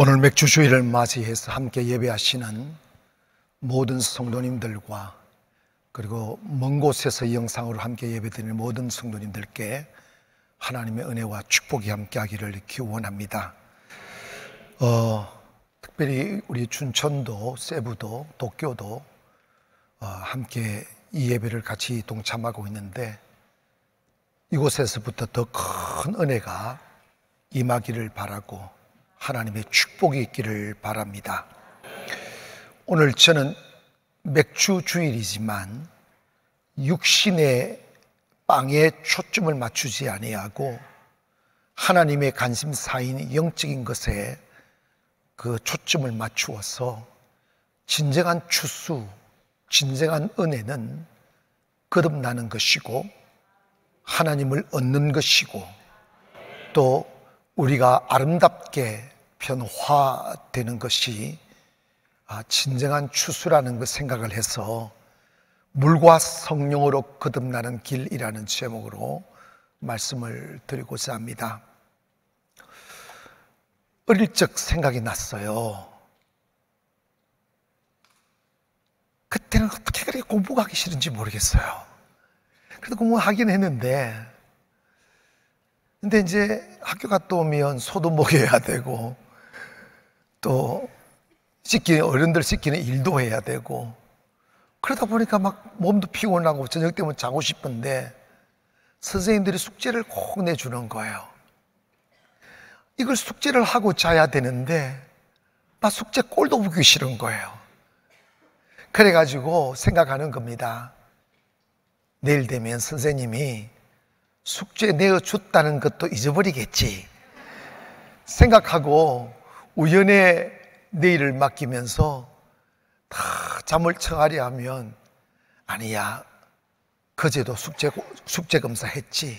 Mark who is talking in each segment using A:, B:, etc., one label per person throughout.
A: 오늘 맥주주일을 맞이해서 함께 예배하시는 모든 성도님들과 그리고 먼 곳에서 이 영상으로 함께 예배드리는 모든 성도님들께 하나님의 은혜와 축복이 함께하기를 기원합니다. 특별히 우리 춘천도, 세부도, 도쿄도 함께 이 예배를 같이 동참하고 있는데 이곳에서부터 더 큰 은혜가 임하기를 바라고 하나님의 축복이 있기를 바랍니다. 오늘 저는 맥주 주일이지만 육신의 빵에 초점을 맞추지 아니하고 하나님의 관심사인 영적인 것에 그 초점을 맞추어서 진정한 추수, 진정한 은혜는 거듭나는 것이고 하나님을 얻는 것이고 또 우리가 아름답게 변화되는 것이 진정한 추수라는 것 생각을 해서 물과 성령으로 거듭나는 길이라는 제목으로 말씀을 드리고자 합니다. 어릴 적 생각이 났어요. 그때는 어떻게 그렇게 공부가 하기 싫은지 모르겠어요. 그래도 공부하긴 했는데 근데 이제 학교 갔다 오면 소도 먹여야 되고 또 어른들 시키는 일도 해야 되고 그러다 보니까 막 몸도 피곤하고 저녁 때면 자고 싶은데 선생님들이 숙제를 꼭 내주는 거예요. 이걸 숙제를 하고 자야 되는데 나 숙제 꼴도 보기 싫은 거예요. 그래가지고 생각하는 겁니다. 내일 되면 선생님이 숙제 내어줬다는 것도 잊어버리겠지 생각하고 우연의 내일을 맡기면서 다 잠을 청하려 하면 아니야, 그제도 숙제 검사했지.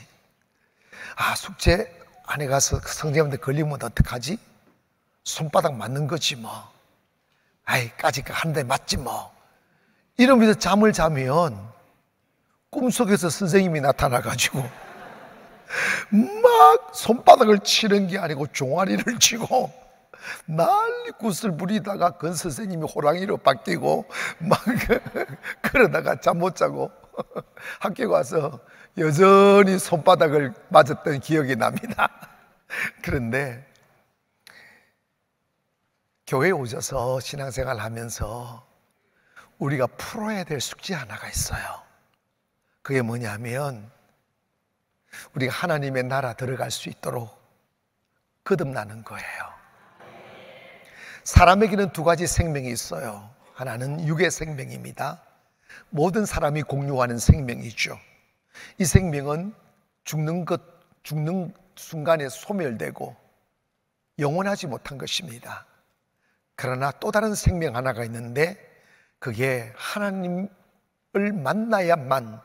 A: 숙제 안에 가서 선생님한테 걸리면 어떡하지? 손바닥 맞는 거지 뭐. 까짓 거 한 대 맞지 뭐. 이러면서 잠을 자면 꿈속에서 선생님이 나타나가지고 막 손바닥을 치는 게 아니고 종아리를 치고 난리 굿을 부리다가 그 선생님이 호랑이로 바뀌고 막 그러다가 잠 못 자고 학교 가서 여전히 손바닥을 맞았던 기억이 납니다. 그런데 교회에 오셔서 신앙생활 하면서 우리가 풀어야 될 숙제 하나가 있어요. 그게 뭐냐면 우리가 하나님의 나라 들어갈 수 있도록 거듭나는 거예요. 사람에게는 두 가지 생명이 있어요. 하나는 육의 생명입니다. 모든 사람이 공유하는 생명이죠. 이 생명은 죽는 순간에 소멸되고 영원하지 못한 것입니다. 그러나 또 다른 생명 하나가 있는데 그게 하나님을 만나야만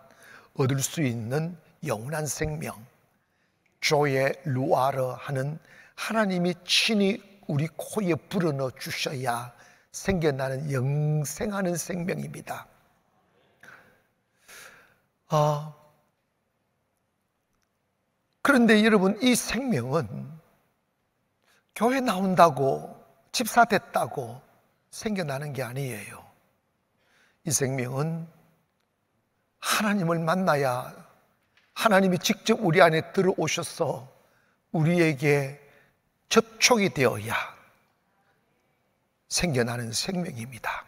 A: 얻을 수 있는 영원한 생명, 조에 루아르 하는 하나님이 친히 우리 코에 불어넣어 주셔야 생겨나는 영생하는 생명입니다. 그런데 여러분, 이 생명은 교회 나온다고 집사 됐다고 생겨나는 게 아니에요. 이 생명은 하나님을 만나야 하나님이 직접 우리 안에 들어오셔서 우리에게 접촉이 되어야 생겨나는 생명입니다.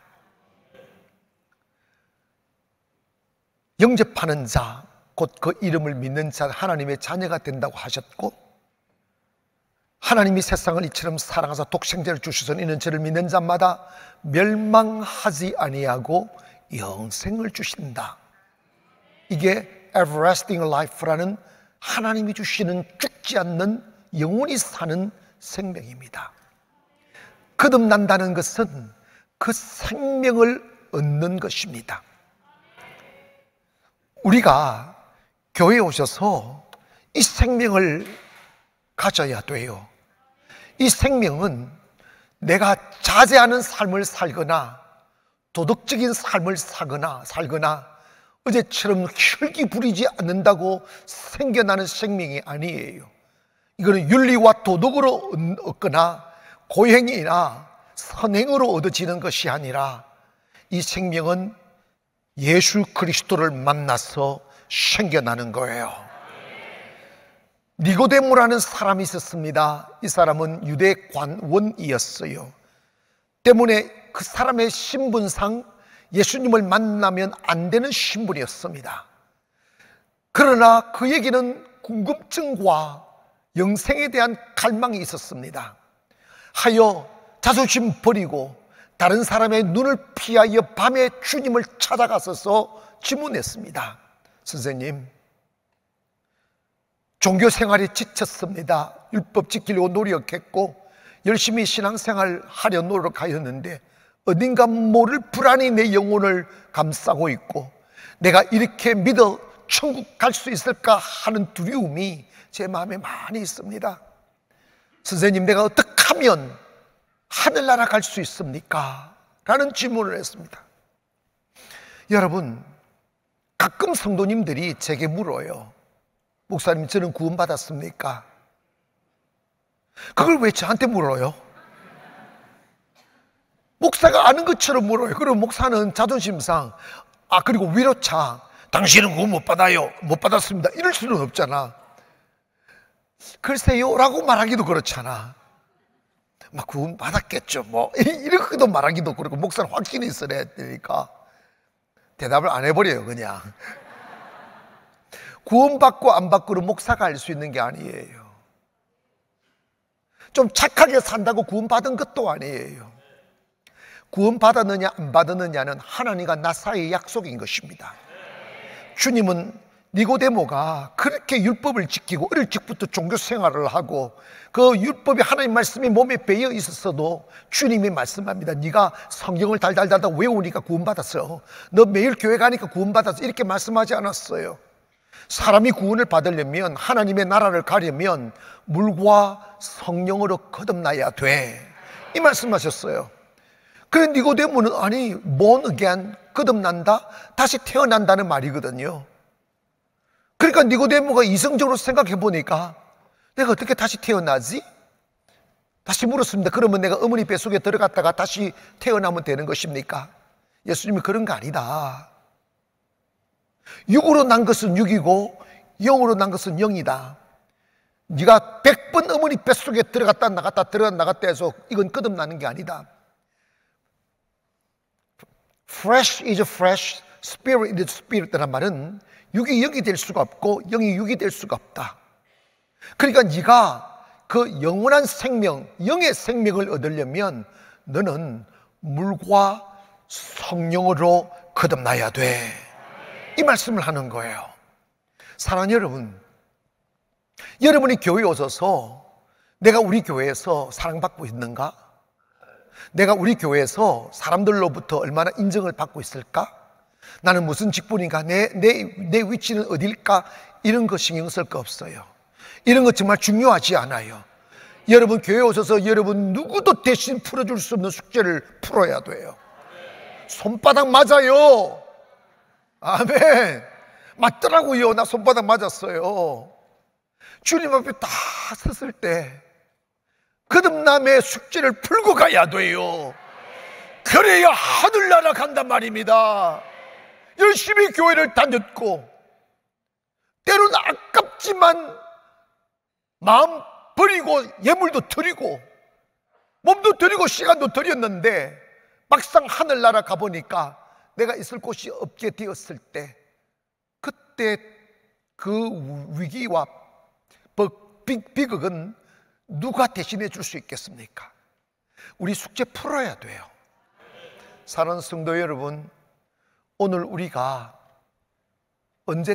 A: 영접하는 자, 곧 그 이름을 믿는 자, 하나님의 자녀가 된다고 하셨고 하나님이 세상을 이처럼 사랑하사 독생자를 주셔서 이는 저를 믿는 자마다 멸망하지 아니하고 영생을 주신다. 이게 everlasting life라는 하나님이 주시는 죽지 않는 영원히 사는 생명입니다. 거듭난다는 것은 그 생명을 얻는 것입니다. 우리가 교회에 오셔서 이 생명을 가져야 돼요. 이 생명은 내가 자제하는 삶을 살거나 도덕적인 삶을 살거나 어제처럼 혈기 부리지 않는다고 생겨나는 생명이 아니에요. 이거는 윤리와 도덕으로 얻거나 고행이나 선행으로 얻어지는 것이 아니라 이 생명은 예수 그리스도를 만나서 생겨나는 거예요. 니고데모라는 사람이 있었습니다. 이 사람은 유대 관원이었어요. 때문에 그 사람의 신분상 예수님을 만나면 안 되는 신분이었습니다. 그러나 그에게는 궁금증과 영생에 대한 갈망이 있었습니다. 하여 자존심 버리고 다른 사람의 눈을 피하여 밤에 주님을 찾아가서 질문했습니다. 선생님, 종교 생활에 지쳤습니다. 율법 지키려고 노력했고 열심히 신앙생활 하려 노력하였는데 어딘가 모를 불안이 내 영혼을 감싸고 있고 내가 이렇게 믿어 천국 갈 수 있을까 하는 두려움이 제 마음에 많이 있습니다. 선생님, 내가 어떻게 하면 하늘나라 갈 수 있습니까? 라는 질문을 했습니다. 여러분, 가끔 성도님들이 제게 물어요. 목사님, 저는 구원받았습니까? 그걸 왜 저한테 물어요? 목사가 아는 것처럼 물어요. 그럼 목사는 자존심상, 그리고 위로차, 당신은 구원 못 받아요, 못 받았습니다, 이럴 수는 없잖아. 글쎄요 라고 말하기도 그렇잖아. 막 구원 받았겠죠 뭐 이렇게도 말하기도 그렇고, 목사는 확신이 있어야 되니까 대답을 안 해버려요. 그냥 구원받고 안 받고를 목사가 알 수 있는 게 아니에요. 좀 착하게 산다고 구원받은 것도 아니에요. 구원받았느냐 안 받았느냐는 하나님과 나 사이의 약속인 것입니다. 주님은 니고데모가 그렇게 율법을 지키고 어릴 적부터 종교 생활을 하고 그 율법이 하나님 말씀이 몸에 배어 있었어도 주님이 말씀합니다. 네가 성경을 달달달달 외우니까 구원받았어, 너 매일 교회 가니까 구원받았어, 이렇게 말씀하지 않았어요. 사람이 구원을 받으려면, 하나님의 나라를 가려면 물과 성령으로 거듭나야 돼, 이 말씀하셨어요. 그래 니고데모는 아니 born again, 거듭난다, 다시 태어난다는 말이거든요. 그러니까 니고데모가 이성적으로 생각해 보니까 내가 어떻게 다시 태어나지? 다시 물었습니다. 그러면 내가 어머니 뱃속에 들어갔다가 다시 태어나면 되는 것입니까? 예수님이 그런 거 아니다. 육으로 난 것은 육이고 영으로 난 것은 영이다. 네가 100번 어머니 뱃속에 들어갔다 나갔다 들어갔다 나갔다 해서 이건 거듭나는 게 아니다. Flesh is fresh, spirit is spirit라는 말은 육이 영이 될 수가 없고 영이 육이 될 수가 없다. 그러니까 네가 그 영원한 생명, 영의 생명을 얻으려면 너는 물과 성령으로 거듭나야 돼, 이 말씀을 하는 거예요. 사랑하는 여러분, 여러분이 교회에 오셔서 내가 우리 교회에서 사랑받고 있는가? 내가 우리 교회에서 사람들로부터 얼마나 인정을 받고 있을까? 나는 무슨 직분인가? 내 위치는 어딜까? 이런 거 신경 쓸 거 없어요. 이런 거 정말 중요하지 않아요. 여러분 교회에 오셔서 여러분 누구도 대신 풀어줄 수 없는 숙제를 풀어야 돼요. 손바닥 맞아요. 아멘. 맞더라고요. 나 손바닥 맞았어요. 주님 앞에 다 섰을 때 거듭남의 숙제를 풀고 가야 돼요. 그래야 하늘나라 간단 말입니다. 열심히 교회를 다녔고 때로는 아깝지만 마음 버리고 예물도 드리고 몸도 드리고 시간도 드렸는데 막상 하늘나라 가보니까 내가 있을 곳이 없게 되었을 때, 그때 그 위기와 비극은 누가 대신해 줄 수 있겠습니까? 우리 숙제 풀어야 돼요. 사랑하는 성도 여러분, 오늘 우리가 언제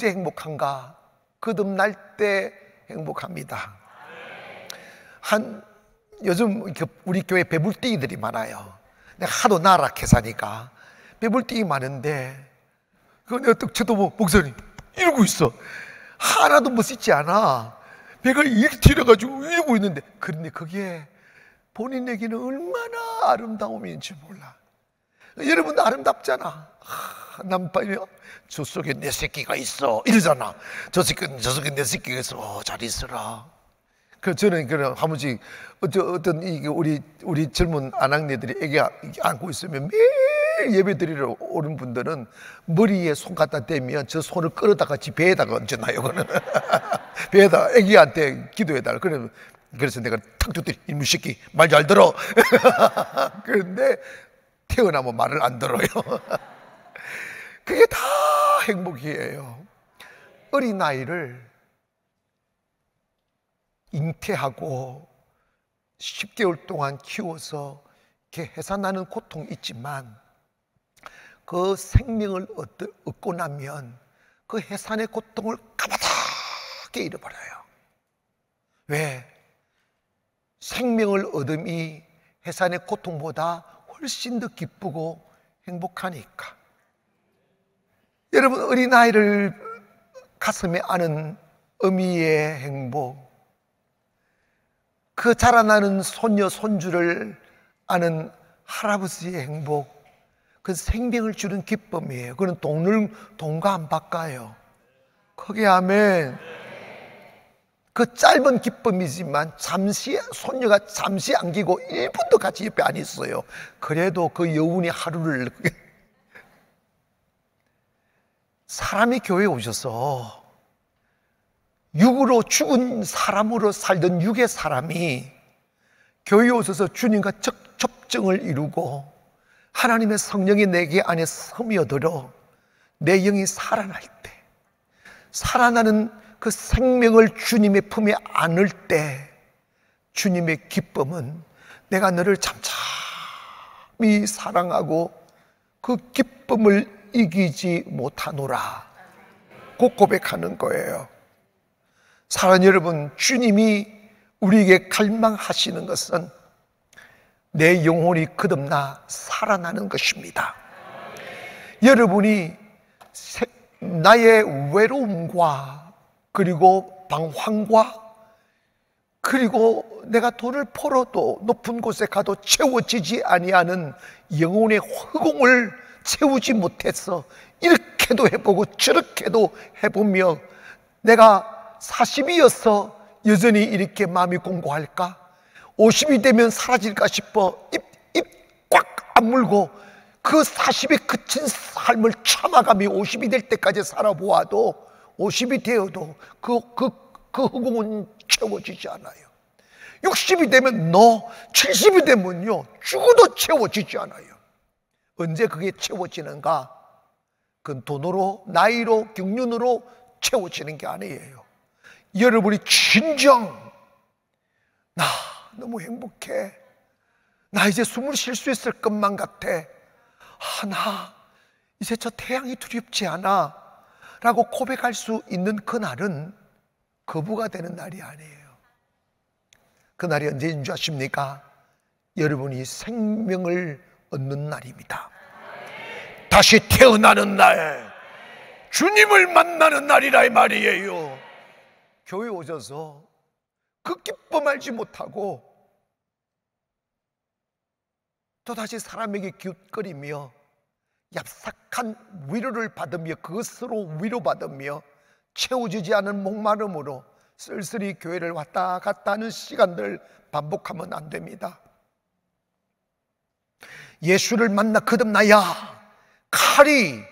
A: 행복한가? 거듭날 때 행복합니다. 요즘 우리 교회 배불띠들이 많아요. 내가 하도 나락해 사니까 배불띠 많은데, 그거 내가 딱 쳐다보고 목사님 이러고 있어. 하나도 멋있지 않아. 배가 이렇게 튀어가지고 이러고 있는데, 그런데 그게 본인에게는 얼마나 아름다움인지 몰라. 여러분도 아름답잖아. 남편이 저 속에 내 새끼가 있어 이러잖아. 저 속에 내 새끼가 있어. 잘 있어라. 그 저는 그런 한 번씩 어떤 이게 우리 젊은 아낙네들이 애기 안고 있으면 매일 예배 드리러 오는 분들은 머리에 손 갖다 대면 저 손을 끌어다가 지 배에다가 얹어놔요. 그는 배에다 애기한테 기도해달라. 그래서 내가 탁 줬더니 이놈 새끼 말 잘 들어. 그런데 태어나면 말을 안 들어요. 그게 다 행복이에요. 어린아이를 잉태하고 10개월 동안 키워서 이렇게 해산하는 고통이 있지만 그 생명을 얻고 나면 그 해산의 고통을 가마닥게 잃어버려요. 왜? 생명을 얻음이 해산의 고통보다 훨씬 더 기쁘고 행복하니까. 여러분, 어린아이를 가슴에 안은 어미의 행복, 그 자라나는 손녀, 손주를 아는 할아버지의 행복, 그 생명을 주는 기쁨이에요. 그건 돈과 안 바꿔요. 크게 아멘. 그 짧은 기쁨이지만 손녀가 잠시 안기고 1분도 같이 옆에 안 있어요. 그래도 그 여운이 하루를. 사람이 교회에 오셔서 육으로 죽은 사람으로 살던 육의 사람이 교회에 오셔서 주님과 접정을 이루고 하나님의 성령이 내게 안에 스며들어 내 영이 살아날 때, 살아나는 그 생명을 주님의 품에 안을 때 주님의 기쁨은 내가 너를 잠잠히 사랑하고 그 기쁨을 이기지 못하노라, 그 고백하는 거예요. 사랑하는 여러분, 주님이 우리에게 갈망하시는 것은 내 영혼이 거듭나 살아나는 것입니다. 여러분이 나의 외로움과 그리고 방황과 그리고 내가 돈을 벌어도 높은 곳에 가도 채워지지 아니하는 영혼의 허공을 채우지 못해서 이렇게도 해보고 저렇게도 해보며 내가 40이어서 여전히 이렇게 마음이 공고할까? 50이 되면 사라질까 싶어 입 꽉 악물고 그 40에 그친 삶을 참아가며 50이 될 때까지 살아보아도 50이 되어도 그 허공은 채워지지 않아요. 60이 되면 70이 되면요 죽어도 채워지지 않아요. 언제 그게 채워지는가? 그건 돈으로, 나이로, 경륜으로 채워지는 게 아니에요. 여러분이 진정 나 너무 행복해, 나 이제 숨을 쉴 수 있을 것만 같아, 나 이제 저 태양이 두렵지 않아 라고 고백할 수 있는 그날은 거부가 되는 날이 아니에요. 그날이 언제인 줄 아십니까? 여러분이 생명을 얻는 날입니다. 다시 태어나는 날, 주님을 만나는 날이라 이 말이에요. 교회 오셔서 그 기쁨 알지 못하고 또다시 사람에게 기웃거리며 얍삭한 위로를 받으며 그것으로 위로받으며 채워지지 않은 목마름으로 쓸쓸히 교회를 왔다 갔다 하는 시간들 반복하면 안 됩니다. 예수를 만나 거듭나야 칼이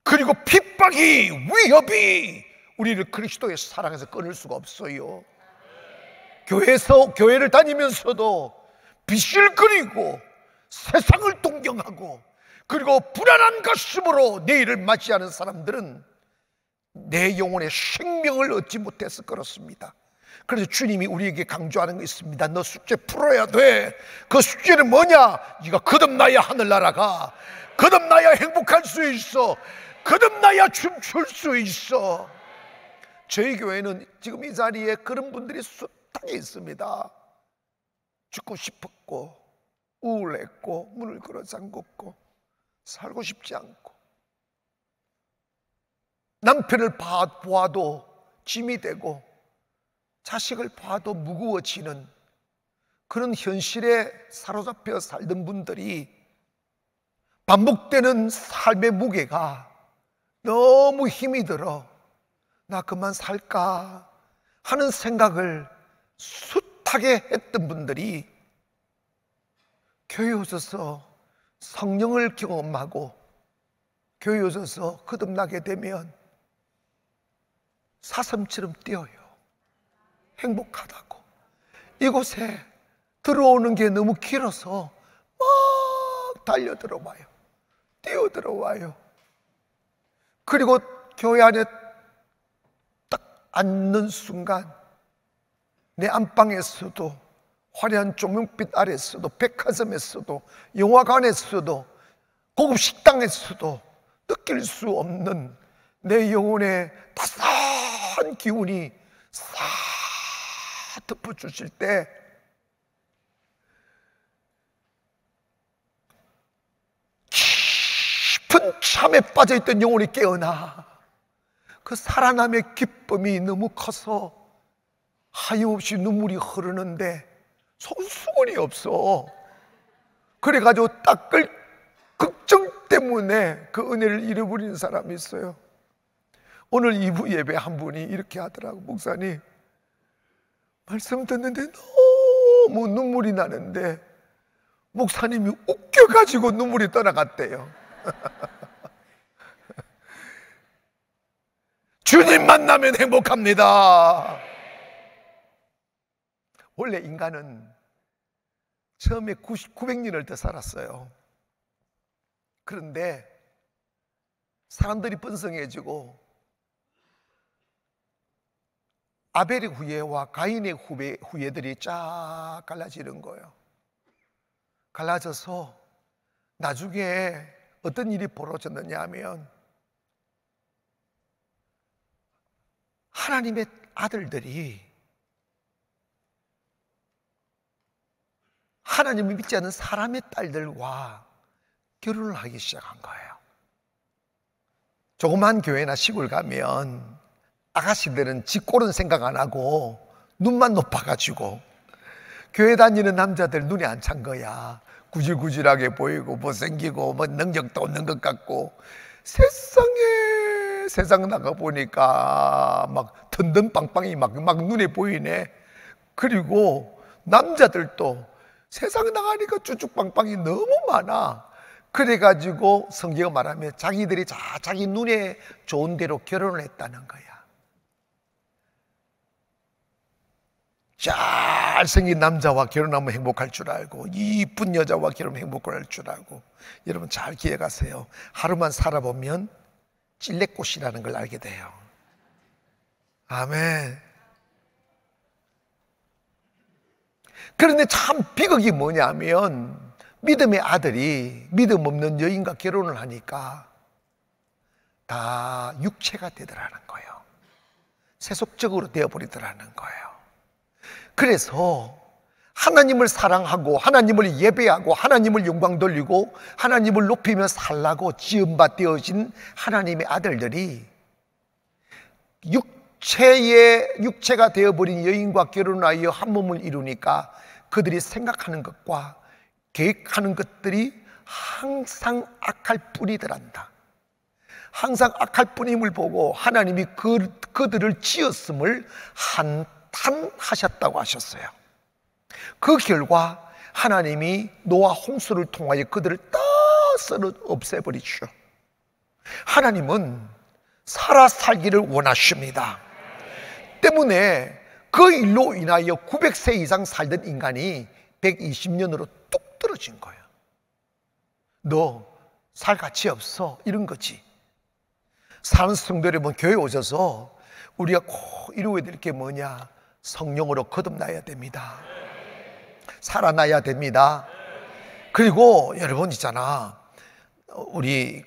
A: 그리고 핍박이 위협이 우리를 그리스도의 사랑에서 끊을 수가 없어요. 교회를 다니면서도 빛을 그리고 세상을 동경하고 그리고 불안한 가슴으로 내일을 맞이하는 사람들은 내 영혼의 생명을 얻지 못해서 그렇습니다. 그래서 주님이 우리에게 강조하는 게 있습니다. 너 숙제 풀어야 돼. 그 숙제는 뭐냐? 네가 거듭나야 하늘나라가, 거듭나야 행복할 수 있어, 거듭나야 춤출 수 있어. 저희 교회는 지금 이 자리에 그런 분들이 숱하게 있습니다. 죽고 싶었고 우울했고 문을 걸어 잠궜고 살고 싶지 않고 남편을 보아도 짐이 되고 자식을 봐도 무거워지는 그런 현실에 사로잡혀 살던 분들이 반복되는 삶의 무게가 너무 힘이 들어 나 그만 살까 하는 생각을 숱하게 했던 분들이 교회 오셔서 성령을 경험하고 교회 오셔서 거듭나게 되면 사슴처럼 뛰어요. 행복하다고. 이곳에 들어오는 게 너무 길어서 막 달려 들어와요. 뛰어 들어와요. 그리고 교회 안에 딱 앉는 순간 내 안방에서도 화려한 조명빛 아래서도 백화점에서도 영화관에서도 고급 식당에서도 느낄 수 없는 내 영혼의 따스한 기운이 싹 덮어주실 때 깊은 잠에 빠져있던 영혼이 깨어나 그 살아남의 기쁨이 너무 커서 하염없이 눈물이 흐르는데 속은 수건이 없어. 그래가지고 닦을 걱정 때문에 그 은혜를 잃어버리는 사람이 있어요. 오늘 2부 예배 한 분이 이렇게 하더라고. 목사님, 말씀 듣는데 너무 눈물이 나는데 목사님이 웃겨가지고 눈물이 떠나갔대요. 주님 만나면 행복합니다. 원래 인간은 처음에 900년을 더 살았어요. 그런데 사람들이 번성해지고 아벨의 후예와 가인의 후예들이 쫙 갈라지는 거예요. 갈라져서 나중에 어떤 일이 벌어졌느냐 하면 하나님의 아들들이 하나님을 믿지 않는 사람의 딸들과 결혼을 하기 시작한 거예요. 조그만 교회나 시골 가면 아가씨들은 지 꼴은 생각 안 하고 눈만 높아가지고 교회 다니는 남자들 눈에 안 찬 거야. 구질구질하게 보이고 못생기고 뭐 능력도 없는 것 같고 세상 나가 보니까 막 든든 빵빵이 막 눈에 보이네. 그리고 남자들도 세상 나가니까 쭈쭈빵빵이 너무 많아. 그래가지고 성경을 말하면 자기들이 자기 눈에 좋은 대로 결혼을 했다는 거야. 잘생긴 남자와 결혼하면 행복할 줄 알고 이쁜 여자와 결혼하면 행복할 줄 알고. 여러분 잘 기억하세요. 하루만 살아보면 찔레꽃이라는 걸 알게 돼요. 아멘. 그런데 참 비극이 뭐냐면 믿음의 아들이 믿음 없는 여인과 결혼을 하니까 다 육체가 되더라는 거예요. 세속적으로 되어버리더라는 거예요. 그래서 하나님을 사랑하고 하나님을 예배하고 하나님을 영광 돌리고 하나님을 높이며 살라고 지음바 되어진 하나님의 아들들이 육체가 되어버린 여인과 결혼하여 한 몸을 이루니까 그들이 생각하는 것과 계획하는 것들이 항상 악할 뿐이더란다. 항상 악할 뿐임을 보고 하나님이 그들을 지었음을 한탄하셨다고 하셨어요. 그 결과 하나님이 노아 홍수를 통하여 그들을 다 썰어 없애버리죠. 하나님은 살아 살기를 원하십니다. 때문에 그 일로 인하여 900세 이상 살던 인간이 120년으로 뚝 떨어진 거예요. 너 살 가치 없어, 이런 거지. 사는 성도 여러분, 교회 오셔서 우리가 꼭 이루어야 될 게 뭐냐? 성령으로 거듭나야 됩니다. 살아나야 됩니다. 그리고 여러분 있잖아, 우리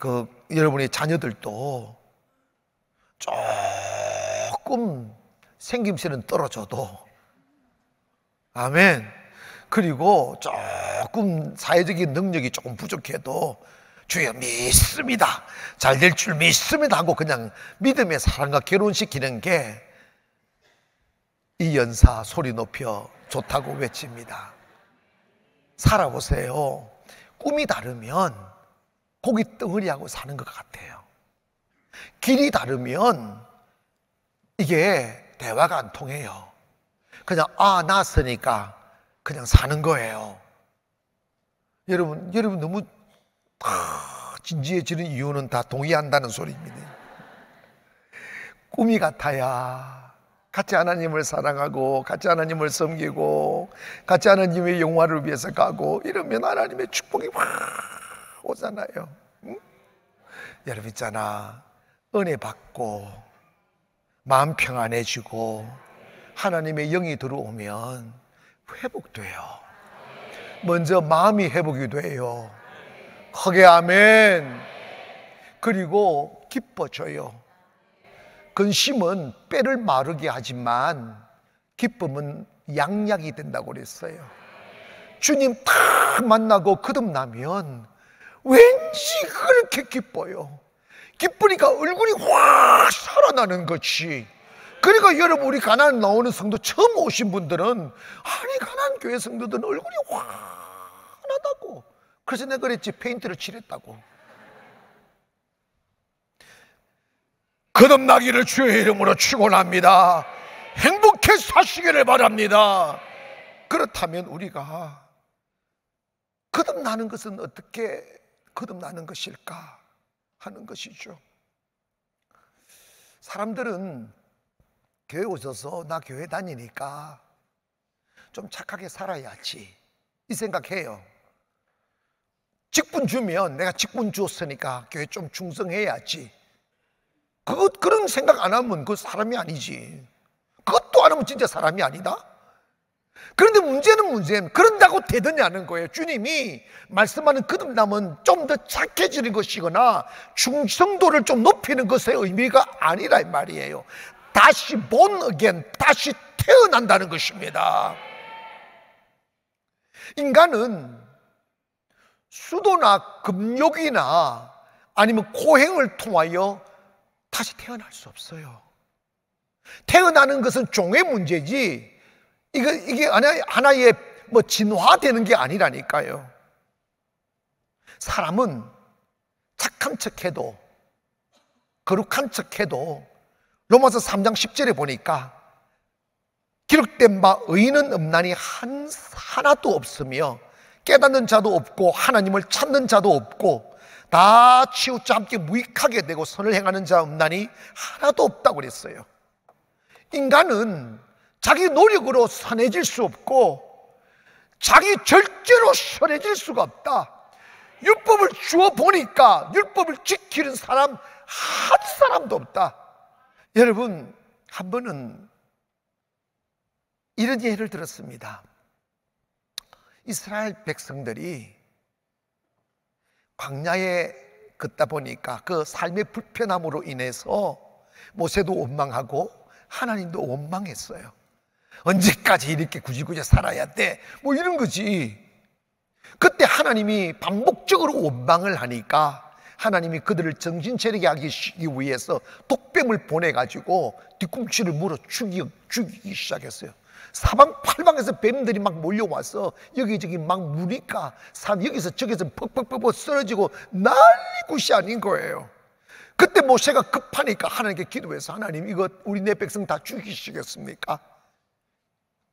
A: 여러분의 자녀들도 조금 생김새는 떨어져도, 아멘. 그리고 조금 사회적인 능력이 조금 부족해도 주여 믿습니다, 잘 될 줄 믿습니다 하고 그냥 믿음의 사랑과 결혼시키는 게 이 연사 소리 높여 좋다고 외칩니다. 살아보세요. 꿈이 다르면 고기 덩어리하고 사는 것 같아요. 길이 다르면 이게 대화가 안 통해요. 그냥 낳았으니까 그냥 사는 거예요. 여러분 너무 진지해지는 이유는 다 동의한다는 소리입니다. 꿈이 같아야 같이 하나님을 사랑하고 같이 하나님을 섬기고 같이 하나님의 영화를 위해서 가고 이러면 하나님의 축복이 확 오잖아요. 응? 여러분 있잖아, 은혜 받고 마음 평안해지고 하나님의 영이 들어오면 회복돼요. 먼저 마음이 회복이 돼요. 크게 아멘. 그리고 기뻐져요. 근심은 뼈를 마르게 하지만 기쁨은 양약이 된다고 그랬어요. 주님 딱 만나고 거듭나면 왠지 그렇게 기뻐요. 기쁘니까 얼굴이 확 살아나는 것이. 그러니까 여러분, 우리 가나안 나오는 성도 처음 오신 분들은 아니 가나안 교회 성도들은 얼굴이 환하다고. 그래서 내가 그랬지, 페인트를 칠했다고. 거듭나기를 주의 이름으로 축원합니다. 행복해 사시기를 바랍니다. 그렇다면 우리가 거듭나는 것은 어떻게 거듭나는 것일까 하는 것이죠. 사람들은 교회 오셔서 나 교회 다니니까 좀 착하게 살아야지 이 생각해요. 직분 주면 내가 직분 주었으니까 교회 좀 충성해야지. 그런 생각 안 하면 그 사람이 아니지. 그것도 안 하면 진짜 사람이 아니다. 그런데 문제는 그런다고 되느냐는 거예요. 주님이 말씀하는 거듭남은 좀 더 착해지는 것이거나 충성도를 좀 높이는 것의 의미가 아니라 이 말이에요. 다시 born again, 다시 태어난다는 것입니다. 인간은 수도나 금욕이나 아니면 고행을 통하여 다시 태어날 수 없어요. 태어나는 것은 종의 문제지 이게 하나의 진화되는 게 아니라니까요. 사람은 착한 척해도 거룩한 척해도 로마서 3장 10절에 보니까 기록된 바 의인은 없나니 하나도 없으며 깨닫는 자도 없고 하나님을 찾는 자도 없고 다 치우쳐 함께 무익하게 되고 선을 행하는 자 없나니 하나도 없다고 그랬어요. 인간은 자기 노력으로 선해질 수 없고 자기 절제로 선해질 수가 없다. 율법을 주어 보니까 율법을 지키는 사람 한 사람도 없다. 여러분, 한 번은 이런 예를 들었습니다. 이스라엘 백성들이 광야에 걷다 보니까 그 삶의 불편함으로 인해서 모세도 원망하고 하나님도 원망했어요. 언제까지 이렇게 구질구질 살아야 돼? 이런 거지. 그때 하나님이 반복적으로 원망을 하니까 하나님이 그들을 정신 차리게 하기 위해서 독뱀을 보내가지고 뒤꿈치를 물어 죽이기 시작했어요. 사방팔방에서 뱀들이 막 몰려와서 여기저기 막 무니까 여기서 저기서 퍽퍽퍽 쓰러지고 난리굿이 아닌 거예요. 그때 모세가 급하니까 하나님께 기도해서 하나님, 이거 우리 내 백성 다 죽이시겠습니까?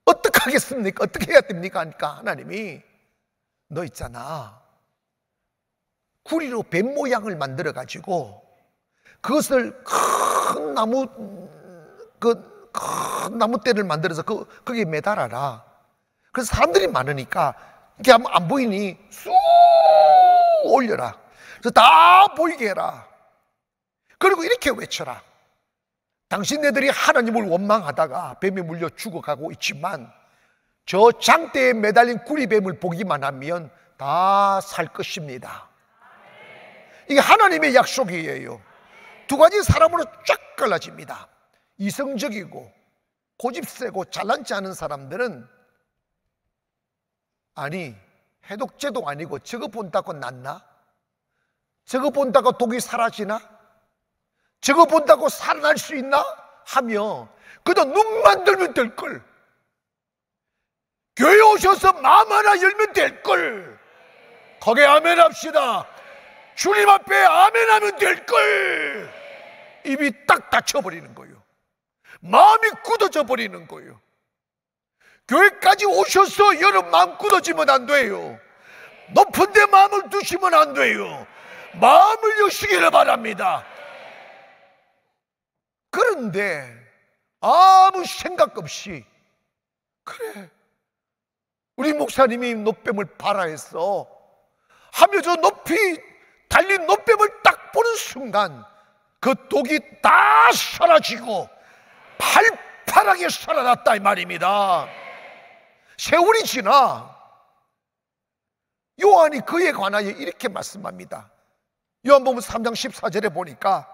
A: 어떻게 하겠습니까? 어떻게 해야 됩니까? 하니까 하나님이 너 있잖아, 구리로 뱀 모양을 만들어 가지고 그것을 큰 나무대를 만들어서 거기에 매달아라. 그래서 사람들이 많으니까 이게 안 보이니 쑥 올려라. 그래서 다 보이게 해라. 그리고 이렇게 외쳐라. 당신네들이 하나님을 원망하다가 뱀에 물려 죽어가고 있지만 저 장대에 매달린 구리뱀을 보기만 하면 다 살 것입니다. 이게 하나님의 약속이에요. 두 가지 사람으로 쫙 갈라집니다. 이성적이고 고집세고 잘난치 않은 사람들은 아니 해독제도 아니고 저거 본다고 낫나? 저거 본다고 독이 사라지나? 저거 본다고 살아날 수 있나? 하며 그저 눈만 들면 될걸. 교회 오셔서 마음 하나 열면 될걸. 거기에 아멘 합시다. 주님 앞에 아멘 하면 될걸. 입이 딱 닫혀버리는 거예요. 마음이 굳어져 버리는 거예요. 교회까지 오셔서 여러분 마음 굳어지면 안 돼요. 높은 데 마음을 두시면 안 돼요. 마음을 여시기를 바랍니다. 그런데 아무 생각 없이, 그래, 우리 목사님이 노뱀을 봐라 했어 하며 저 높이 달린 노뱀을 딱 보는 순간 그 독이 다 사라지고 팔팔하게 살아났다 이 말입니다. 세월이 지나 요한이 그에 관하여 이렇게 말씀합니다. 요한복음 3장 14절에 보니까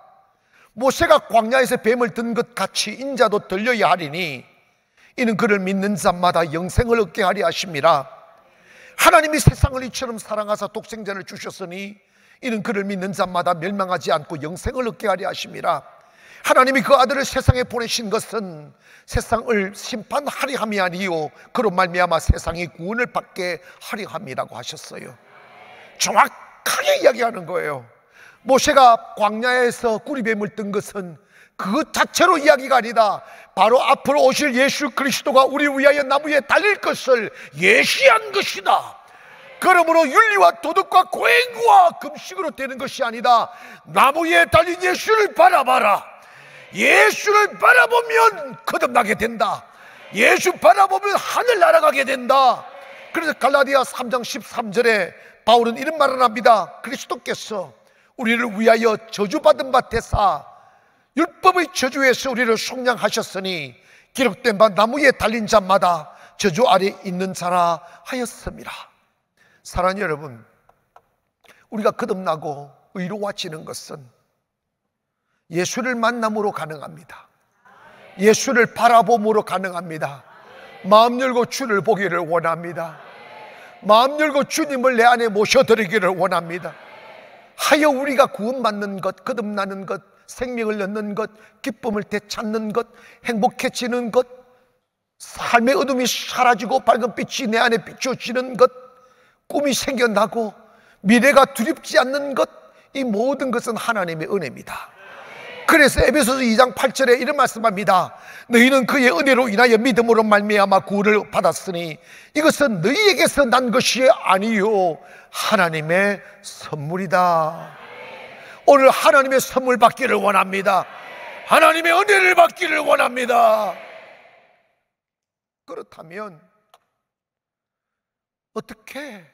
A: 모세가 광야에서 뱀을 든 것 같이 인자도 들려야 하리니 이는 그를 믿는 자마다 영생을 얻게 하리 하심이라. 하나님이 세상을 이처럼 사랑하사 독생자를 주셨으니 이는 그를 믿는 자마다 멸망하지 않고 영생을 얻게 하리 하심이라. 하나님이 그 아들을 세상에 보내신 것은 세상을 심판하리 함이 아니요 그로 말미암아 세상이 구원을 받게 하리 함이라고 하셨어요. 정확하게 이야기하는 거예요. 모세가 광야에서 꾸리뱀을 뜬 것은 그 자체로 이야기가 아니다. 바로 앞으로 오실 예수 그리스도가 우리 위하여 나무에 달릴 것을 예시한 것이다. 그러므로 윤리와 도덕과 고행과 금식으로 되는 것이 아니다. 나무에 달린 예수를 바라봐라. 예수를 바라보면 거듭나게 된다. 예수 바라보면 하늘 날아가게 된다. 그래서 갈라디아 3장 13절에 바울은 이런 말을 합니다. 그리스도께서 우리를 위하여 저주받은 바 되사 율법의 저주에서 우리를 속량하셨으니 기록된 바 나무에 달린 자마다 저주 아래 있는 자라 하였습니다. 사랑하는 여러분, 우리가 거듭나고 의로워지는 것은 예수를 만남으로 가능합니다. 예수를 바라봄으로 가능합니다. 마음 열고 주를 보기를 원합니다. 마음 열고 주님을 내 안에 모셔드리기를 원합니다. 하여 우리가 구원받는 것, 거듭나는 것, 생명을 얻는 것, 기쁨을 되찾는 것, 행복해지는 것, 삶의 어둠이 사라지고 밝은 빛이 내 안에 비춰지는 것, 꿈이 생겨나고 미래가 두렵지 않는 것, 이 모든 것은 하나님의 은혜입니다. 그래서 에베소서 2장 8절에 이런 말씀합니다. 너희는 그의 은혜로 인하여 믿음으로 말미암아 구원을 받았으니 이것은 너희에게서 난 것이 아니요 하나님의 선물이다. 오늘 하나님의 선물 받기를 원합니다. 하나님의 은혜를 받기를 원합니다. 그렇다면 어떻게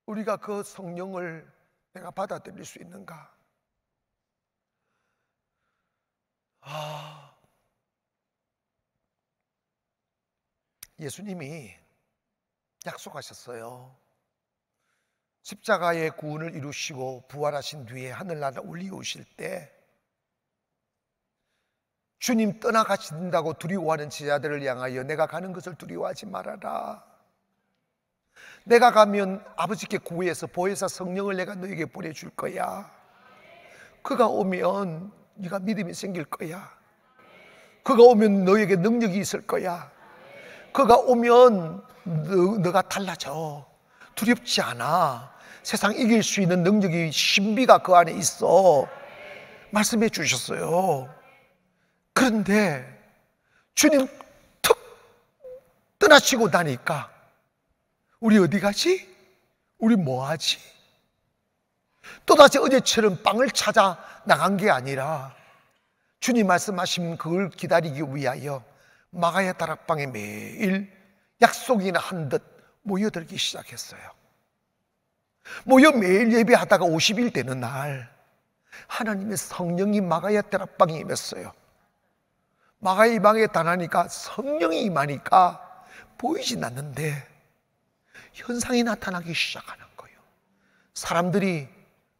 A: 우리가 그 성령을 내가 받아들일 수 있는가? 예수님이 약속하셨어요. 십자가의 구원을 이루시고 부활하신 뒤에 하늘나라 올리오실 때 주님 떠나가신다고 두려워하는 제자들을 향하여 내가 가는 것을 두려워하지 말아라. 내가 가면 아버지께 구해서 보혜사 성령을 내가 너에게 보내줄 거야. 그가 오면 네가 믿음이 생길 거야. 그가 오면 너에게 능력이 있을 거야. 그가 오면 너가 달라져. 두렵지 않아. 세상 이길 수 있는 능력이, 신비가 그 안에 있어. 말씀해 주셨어요. 그런데 주님 툭 떠나시고 나니까 우리 어디 가지? 우리 뭐 하지? 또다시 어제처럼 빵을 찾아 나간 게 아니라 주님 말씀하신 그걸 기다리기 위하여 마가야 다락방에 매일 약속이나 한 듯 모여들기 시작했어요. 모여 매일 예배하다가 50일 되는 날 하나님의 성령이 마가야 다락방에 임했어요. 마가야 방에 다나니까 성령이 임하니까 보이진 않는데 현상이 나타나기 시작하는 거예요. 사람들이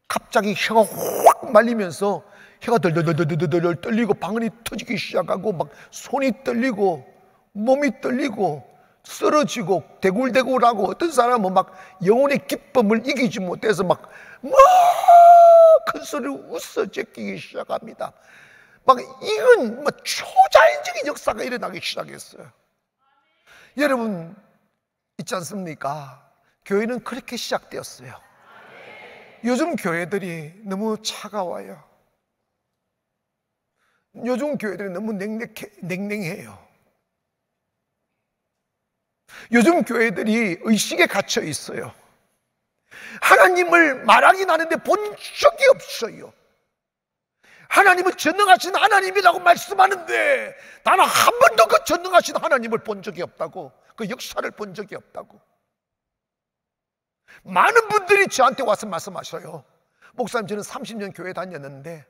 A: 갑자기 혀가 확 말리면서 혀가 덜덜덜덜덜 떨리고 방언이 터지기 시작하고 막 손이 떨리고 몸이 떨리고 쓰러지고 대굴대굴하고 어떤 사람은 막 영혼의 기쁨을 이기지 못해서 막 큰 소리로 웃어 제끼기 시작합니다. 막 이건 막 초자연적인 역사가 일어나기 시작했어요. 여러분 있지 않습니까? 교회는 그렇게 시작되었어요. 요즘 교회들이 너무 차가워요. 요즘 교회들이 너무 냉랭해요. 요즘 교회들이 의식에 갇혀 있어요. 하나님을 말하긴 하는데 본 적이 없어요. 하나님은 전능하신 하나님이라고 말씀하는데 나는 한 번도 그 전능하신 하나님을 본 적이 없다고, 그 역사를 본 적이 없다고. 많은 분들이 저한테 와서 말씀하셔요. 목사님, 저는 30년 교회 다녔는데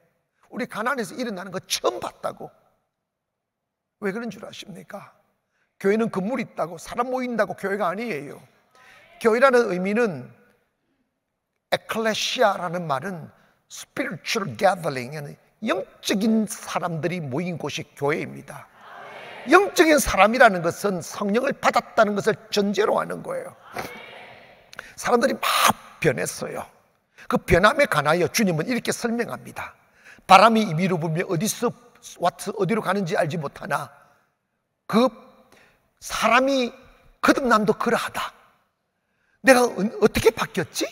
A: 우리 가나안에서 일어나는 거 처음 봤다고. 왜 그런 줄 아십니까? 교회는 건물이 있다고, 사람 모인다고 교회가 아니에요. 교회라는 의미는, 에클레시아라는 말은 spiritual gathering, 영적인 사람들이 모인 곳이 교회입니다. 영적인 사람이라는 것은 성령을 받았다는 것을 전제로 하는 거예요. 사람들이 막 변했어요. 그 변함에 관하여 주님은 이렇게 설명합니다. 바람이 임의로 불면 어디서 와서 어디로 가는지 알지 못하나 그 사람이 거듭남도 그러하다. 내가 어떻게 바뀌었지?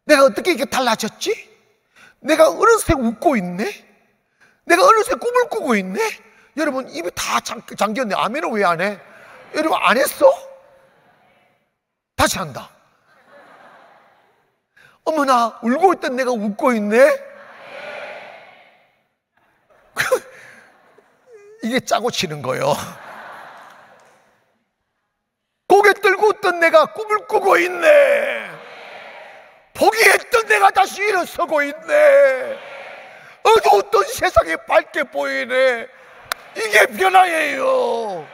A: 내가 어떻게 이렇게 달라졌지? 내가 어느새 웃고 있네? 내가 어느새 꿈을 꾸고 있네? 여러분, 입이 다 잠겼네. 아멘은 왜 안 해? 여러분, 안 했어? 다시 한다. 어머나, 울고 있던 내가 웃고 있네? 이게 짜고 치는 거예요. 고개 들고 웃던 내가 꿈을 꾸고 있네. 포기했던 내가 다시 일어서고 있네. 어두웠던 세상이 밝게 보이네. 이게 변화예요.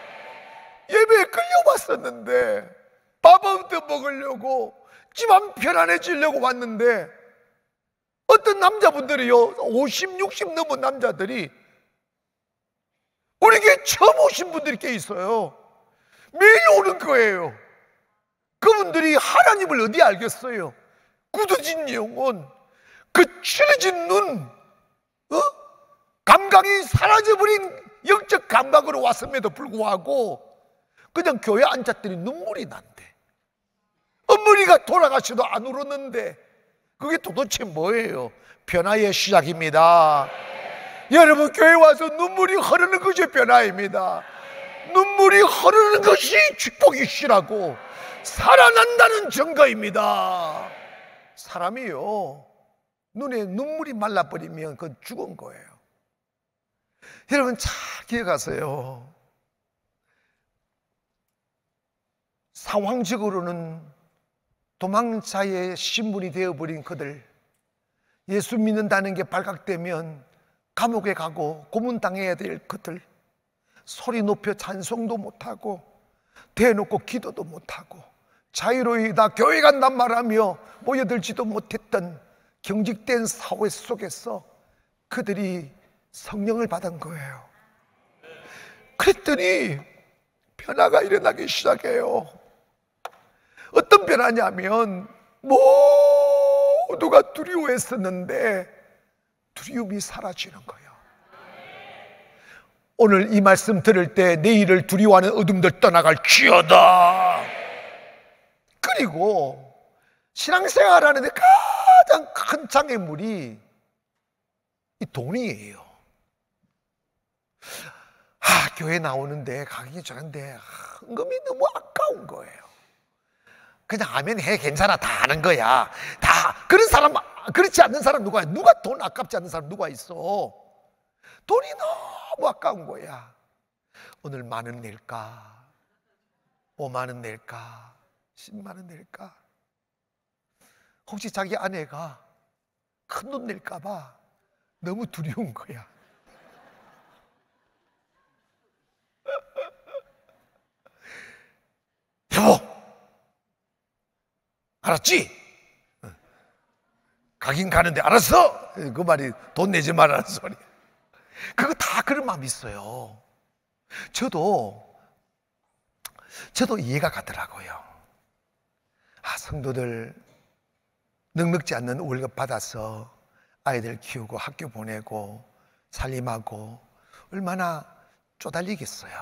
A: 예배에 끌려왔었는데 밥 얻어 먹으려고, 집안 편안해지려고 왔는데 어떤 남자분들이요, 50, 60 넘은 남자들이, 우리 교회 처음 오신 분들이 꽤 있어요. 매일 오는 거예요. 그분들이 하나님을 어디 알겠어요? 굳어진 영혼, 거칠어진 눈, 감각이 사라져버린 영적 감각으로 왔음에도 불구하고 그냥 교회에 앉았더니 눈물이 난대. 어머니가 돌아가셔도 안 울었는데 그게 도대체 뭐예요? 변화의 시작입니다. 여러분, 교회 와서 눈물이 흐르는 것이 변화입니다. 눈물이 흐르는 것이 축복이시라고, 살아난다는 증거입니다. 사람이요, 눈에 눈물이 말라버리면 그건 죽은 거예요. 여러분, 잘 기억하세요. 상황적으로는 도망자의 신분이 되어버린 그들, 예수 믿는다는 게 발각되면 감옥에 가고 고문당해야 될 그들, 소리 높여 찬송도 못하고 대놓고 기도도 못하고 자유로이 다 교회 간단 말하며 모여들지도 못했던 경직된 사회 속에서 그들이 성령을 받은 거예요. 그랬더니 변화가 일어나기 시작해요. 어떤 변화냐면, 모두가 두려워했었는데 두려움이 사라지는 거예요. 오늘 이 말씀 들을 때 내일을 두려워하는 어둠들 떠나갈지어다. 그리고 신앙생활하는데 가장 큰 장애물이 이 돈이에요. 교회 나오는데 가기 전인데 헌금이 너무 아까운 거예요. 그냥 하면 해, 괜찮아, 다 하는 거야. 다 그런 사람, 그렇지 않는 사람 누가 돈 아깝지 않는 사람 누가 있어? 돈이 너무 아까운 거야. 오늘 10,000원 낼까? 50,000원 낼까? 100,000원 낼까? 혹시 자기 아내가 큰 돈 낼까 봐 너무 두려운 거야. 여보, 알았지? 가긴 가는데 알았어? 그 말이 돈 내지 말라는 소리. 그거 다 그런 마음이 있어요. 저도 이해가 가더라고요. 성도들 넉넉지 않는 월급 받아서 아이들 키우고 학교 보내고 살림하고 얼마나 쪼달리겠어요.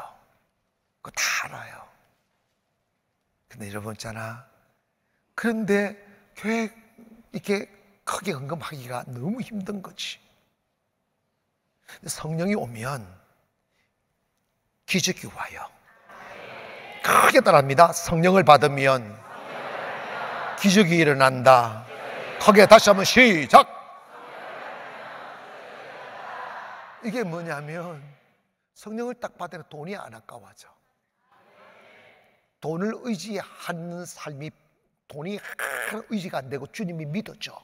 A: 그거 다 알아요. 근데 여러분 있잖아, 그런데 교회 이렇게 크게 헌금하기가 너무 힘든 거지. 성령이 오면 기적이 와요. 크게 따라합니다. 성령을 받으면 기적이 일어난다. 크게 다시 한번 시작. 이게 뭐냐면 성령을 딱 받으면 돈이 안 아까워져. 돈을 의지하는 삶이 돈이 의지가 안 되고 주님이 믿어져.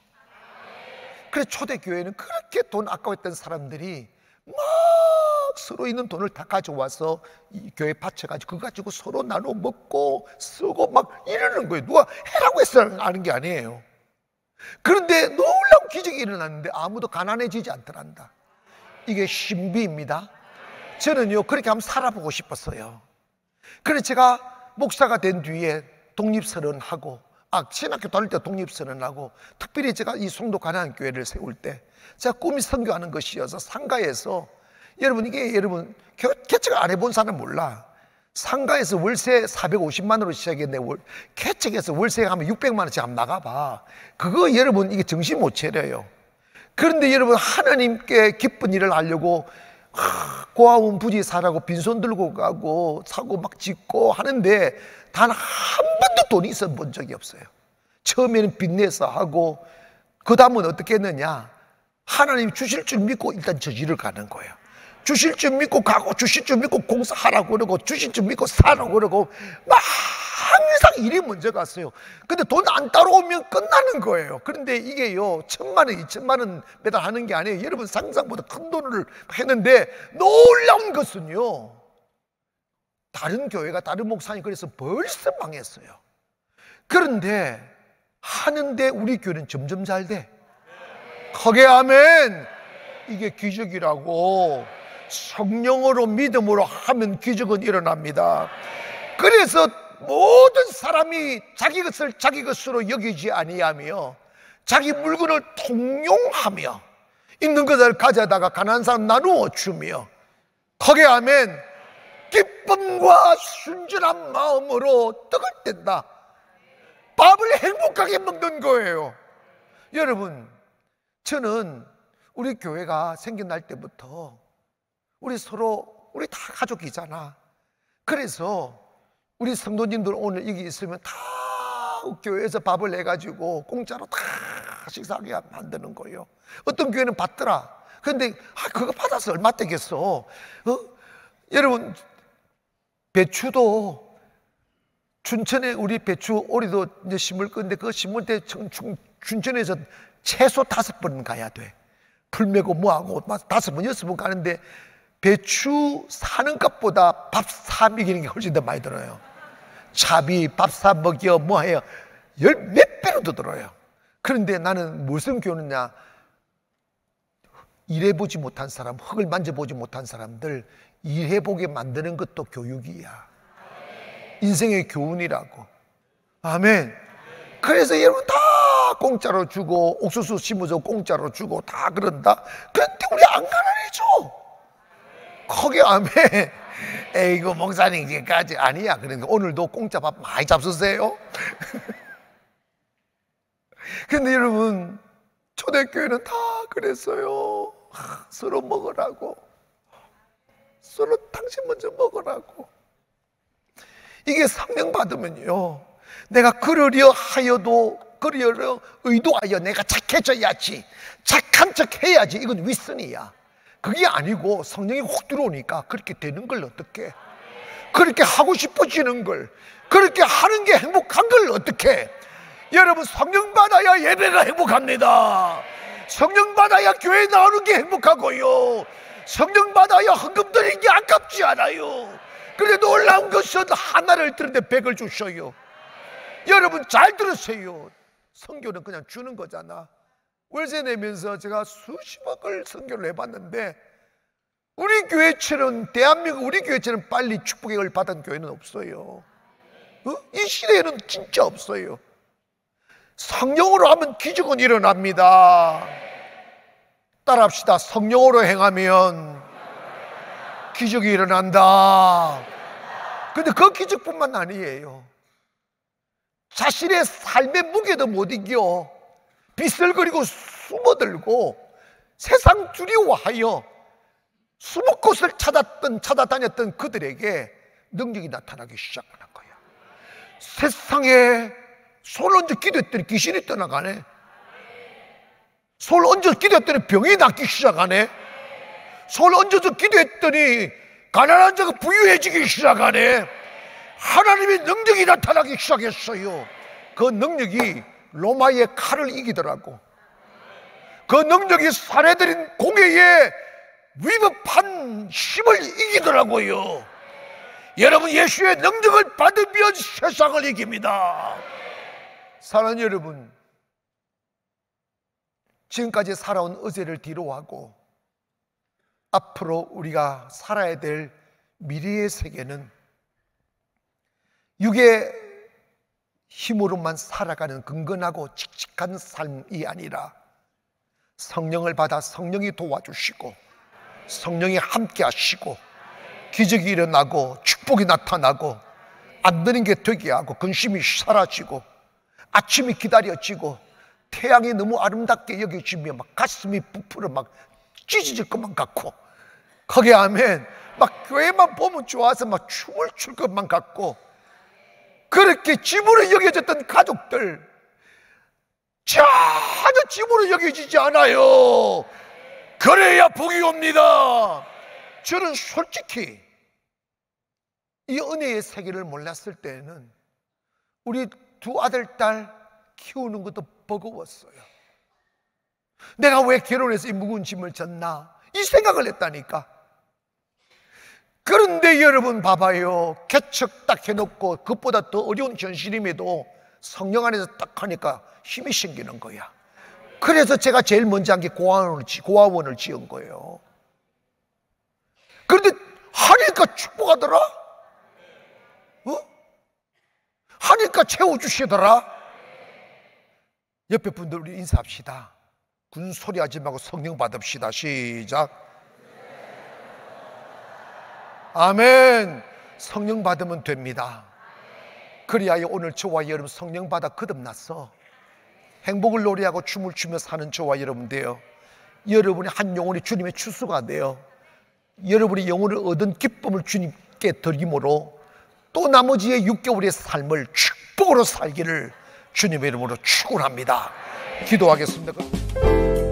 A: 그래서 초대교회는 그렇게 돈 아까웠던 사람들이 막 서로 있는 돈을 다 가져와서 이 교회 바쳐가지고 그거 가지고 서로 나눠 먹고 쓰고 막 이러는 거예요. 누가 해라고 해서 하는 게 아니에요. 그런데 놀라운 기적이 일어났는데 아무도 가난해지지 않더란다. 이게 신비입니다. 저는요 그렇게 한번 살아보고 싶었어요. 그래서 제가 목사가 된 뒤에 독립선언하고 신학교 다닐 때 독립선언하고 특별히 제가 이 송도 가나안 교회를 세울 때 제가 꿈이 선교하는 것이어서 상가에서 여러분 이게 여러분 개척 안 해본 사람 몰라. 상가에서 월세 450만으로 시작했는데 개척해서 월세가 하면 600만 원씩 한번 나가봐. 그거 여러분 이게 정신 못 차려요. 그런데 여러분 하나님께 기쁜 일을 하려고 고아원 부지 사라고 빈손 들고 가고 사고 막 짓고 하는데 단 한 번도 돈이 있어 본 적이 없어요. 처음에는 빚내서 하고 그 다음은 어떻게 했느냐, 하나님 주실 줄 믿고 일단 저 일을 가는 거예요. 주실 줄 믿고 가고 주실 줄 믿고 공사하라고 그러고 주실 줄 믿고 사라고 그러고 막 항상 일이 먼저 갔어요. 근데 돈 안 따라오면 끝나는 거예요. 그런데 이게요 1,000만 원 2,000만 원 매달 하는 게 아니에요. 여러분 상상보다 큰 돈을 했는데 놀라운 것은요, 다른 교회가 다른 목사님 그래서 벌써 망했어요. 그런데 하는데 우리 교회는 점점 잘 돼. 크게 아멘. 이게 기적이라고. 성령으로 믿음으로 하면 기적은 일어납니다. 그래서 모든 사람이 자기 것을 자기 것으로 여기지 아니하며 자기 물건을 통용하며 있는 것을 가져다가 가난한 사람 나누어 주며 크게 아멘. 기쁨과 순전한 마음으로 떡을 뗀다. 밥을 행복하게 먹는 거예요. 여러분, 저는 우리 교회가 생겨날 때부터 우리 다 가족이잖아. 그래서 우리 성도님들 오늘 여기 있으면 다 교회에서 밥을 내가지고 공짜로 다 식사하게 만드는 거예요. 어떤 교회는 받더라. 그런데 그거 받아서 얼마 되겠어? 여러분, 배추도 춘천에 우리 배추 오리도 이제 심을 건데 그거 심을 때 춘천에서 최소 5번 가야 돼. 풀 메고 뭐하고 5번 6번 가는데 배추 사는 값보다 밥 사 먹이는 게 훨씬 더 많이 들어요. 차비, 밥 사 먹여 뭐해요, 몇 배로 더 들어요. 그런데 나는 무슨 교훈이냐, 일해보지 못한 사람, 흙을 만져보지 못한 사람들 일해보게 만드는 것도 교육이야. 인생의 교훈이라고. 아멘. 그래서 여러분 다 공짜로 주고 옥수수 심어서 공짜로 주고 다 그런다. 그런데 우리 안 가난해져. 크게 아멘. 에이구 목사님 이제까지 아니야. 그러니까 오늘도 공짜 밥 많이 잡수세요. 근데 여러분 초대교회는 다 그랬어요. 서로 먹으라고, 서로 당신 먼저 먹으라고. 이게 성령 받으면요, 내가 그러려 하여도 그러려 의도하여 내가 착해져야지, 착한 척 해야지. 이건 윗선이야. 그게 아니고 성령이 확 들어오니까 그렇게 되는 걸 어떻게, 그렇게 하고 싶어지는 걸, 그렇게 하는 게 행복한 걸 어떻게. 여러분 성령 받아야 예배가 행복합니다. 성령 받아야 교회 나오는 게 행복하고요, 성령 받아야 헌금 드리는 게 아깝지 않아요. 그런데 놀라운 것은 하나를 들는데 100을 주셔요. 여러분 잘 들으세요. 선교는 그냥 주는 거잖아. 월세 내면서 제가 수십억을 선교를 해봤는데 우리 교회처럼, 대한민국 우리 교회처럼 빨리 축복을 받은 교회는 없어요. 이 시대에는 진짜 없어요. 성령으로 하면 기적은 일어납니다. 따라합시다. 성령으로 행하면 기적이 일어난다. 근데 그 기적뿐만 아니에요. 자신의 삶의 무게도 못 이겨 비슬거리고 숨어들고 세상 두려워하여 숨을 곳을 찾아다녔던 그들에게 능력이 나타나기 시작하는 거예요. 세상에 손을 얹어 기도했더니 귀신이 떠나가네. 손을 얹어 기도했더니 병이 낫기 시작하네. 손을 얹어서 기도했더니 가난한 자가 부유해지기 시작하네. 하나님의 능력이 나타나기 시작했어요. 그 능력이 로마의 칼을 이기더라고. 그 능력이 사내들인 공회에 위법한 힘을 이기더라고요. 여러분, 예수의 능력을 받으면 세상을 이깁니다. 사랑하는 여러분, 지금까지 살아온 의제를 뒤로하고 앞으로 우리가 살아야 될 미래의 세계는 육의 힘으로만 살아가는 근근하고 칙칙한 삶이 아니라 성령을 받아 성령이 도와주시고 성령이 함께 하시고 기적이 일어나고 축복이 나타나고 안 되는 게 되게 하고 근심이 사라지고 아침이 기다려지고 태양이 너무 아름답게 여겨지며 막 가슴이 부풀어 막 찢어질 것만 같고, 거기에 하면 막 교회만 보면 좋아서 막 춤을 출 것만 같고, 그렇게 짐으로 여겨졌던 가족들 전혀 짐으로 여겨지지 않아요. 그래야 복이 옵니다. 저는 솔직히 이 은혜의 세계를 몰랐을 때는 우리 두 아들, 딸 키우는 것도 버거웠어요. 내가 왜 결혼해서 이 무거운 짐을 졌나, 이 생각을 했다니까. 그런데 여러분 봐봐요. 개척 딱 해놓고 그것보다 더 어려운 현실임에도 성령 안에서 딱 하니까 힘이 생기는 거야. 그래서 제가 제일 먼저 한 게 고아원을 지은 거예요. 그런데 하니까 축복하더라. 하니까 채워주시더라. 옆에 분들 우리 인사합시다. 군소리 하지 말고 성령 받읍시다. 시작. 아멘. 성령 받으면 됩니다. 그래야 오늘 저와 여러분 성령 받아 거듭났어. 행복을 노래하고 춤을 추며 사는 저와 여러분 돼요. 여러분이 한 영혼이 주님의 추수가 돼요. 여러분이 영혼을 얻은 기쁨을 주님께 드림으로 또 나머지의 6개월의 삶을 축복으로 살기를 주님의 이름으로 축원합니다. 기도하겠습니다.